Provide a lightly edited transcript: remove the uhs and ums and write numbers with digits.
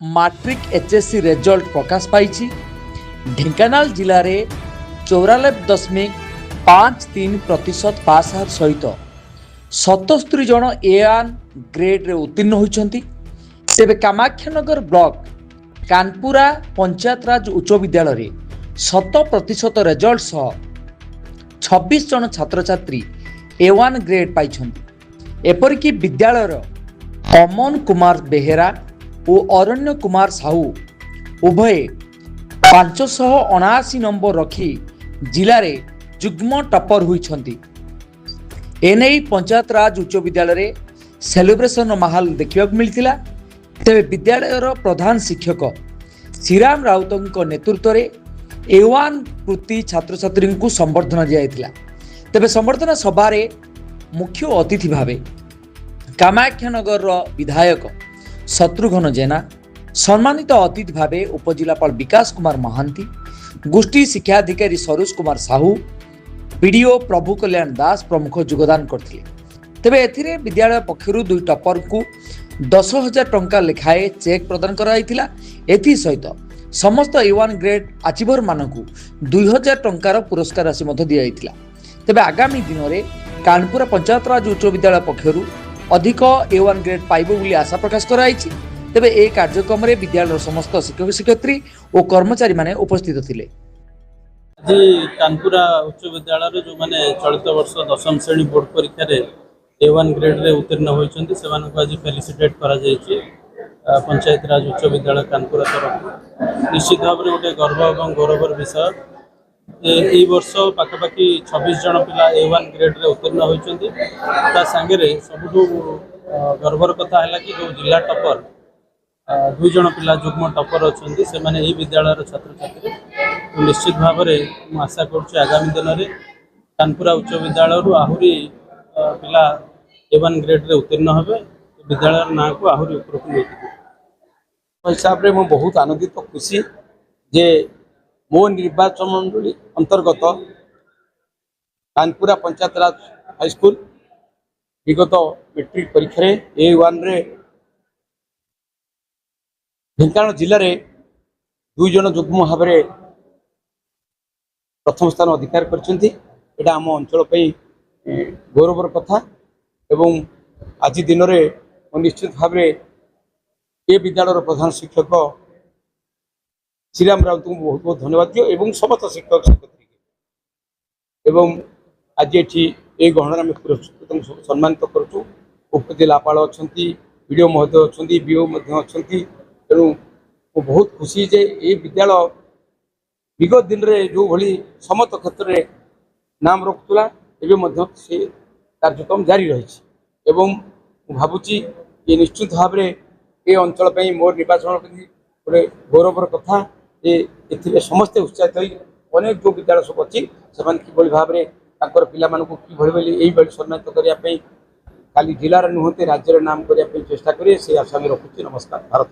Matric HSC result प्रकाश पाई। ढेंकानाल जिले में 94.53% पास हार सहित 77 जन A1 ग्रेड रे उत्तीर्ण होती। तेबे कामाख्यानगर ब्लॉक कानपुरा पंचायतराज उच्च विद्यालय 100% रिजल्ट सह 26 जन छात्र छात्री A1 ग्रेड पाई। एपरिक विद्यालय अमन कुमार बेहेरा और अरण्य कुमार साहू उभय 579 नंबर रखी जिले में जुग्म टपर होती। एने पंचायतराज उच्च विद्यालय सेलिब्रेशन माहौल देखा मिलता। तेरे विद्यालय प्रधान शिक्षक श्रीराम राउत नेतृत्व में A1 कृति छात्र छात्री को संबर्धना दिया। तेरे संबर्धना सभा मुख्य अतिथि भाव कामाख्यानगर विधायक शत्रुघ्न जेना, सम्मानित अतिथि भाव उपजिलापाल विकास कुमार महांती, गोष्ठी शिक्षाधिकारी सरोज कुमार साहू, पीडीओ प्रभु कल्याण दास प्रमुख योगदान करते। तेबे एथिरे विद्यालय पक्षर 2 टपर को 10,000 टंका लेखाए चेक प्रदान कराइथिला। एथि सहित समस्त A1 ग्रेड अचीवर मानकु 2,000 टंकार पुरस्कार राशि मध्य दिया। तेबे आगामी दिन में कानपुरा पंचायतराज उच्च विद्यालय पक्षर अधिक A1 ग्रेड पाइबो बोली आशा प्रकाश कराई। तेबे ए कार्यक्रम में विद्यालय समस्त शिक्षक शिक्षयित्री और कर्मचारी माने उपस्थित थिले। आज कानपुरा उच्च विद्यालय जो मैंने चलित वर्ष 10वीं श्रेणी बोर्ड परीक्षा A1 ग्रेड रे उत्तीर्ण होती से आज फेलिसिटेट करा पंचायतराज उच्च विद्यालय कानपुरा तरफ निश्चित भाव में गोटे गर्व और गौरवर विषय। ये वर्ष पाखापाखि 26 जन पिला A1 ग्रेड रे उत्तीर्ण होती। सांगे सबुठ गर्वर कथा है कि जो जिला टपर 2 जन पिला जुग्म टपर अच्छा से मैंने विद्यालय छात्र छात्री निश्चित भाव में आशा करुँ आगामी दिन में कानपुरा उच्च विद्यालय आहरी पिला A1 ग्रेड रे उत्तीर्ण हे विद्यालय ना को आहरी उपरकू हिसाब से मुझे बहुत आनंदित खुशी जे मो निर्वाचन मंडली अंतर्गत कानपुरा पंचायतराज हाईस्कूल विगत मैट्रिक परीक्षा A1 रे ढेंकानाल जिले में 2 जन जुग्म भाव में प्रथम स्थान अधिकार करछंती। एटा आम अंचल गौरवर कथा एवं आज दिन में निश्चित भाव में ये विद्यालय प्रधान शिक्षक श्रीराम राउत को बहुत बहुत धन्यवाद दियो एवं समस्त शिक्षक शिक्षयित्री एवं आज ये गणना में पुरस्कृत सम्मानित करूँ। उपजिलापाल अच्छा वीडियो महोदय अच्छा बीओ अच्छा तेणु बहुत खुशी जे ये विद्यालय विगत दिन में जो भली समस्त क्षेत्र में नाम रखुला एवं से कार्यक्रम जारी रही भावुची ये निश्चित भाव में ये अंचल मोर निर्वाचन गोटे गौरवर कथा ये समस्ते उत्साहित अनेक जो विद्यालय सब अच्छी से भाव में पिला कि सम्मानित करने खाली जिलार नुहते राज्य नाम करने चेष्टा करें से आशा में रखुच्छी। नमस्कार। भारत।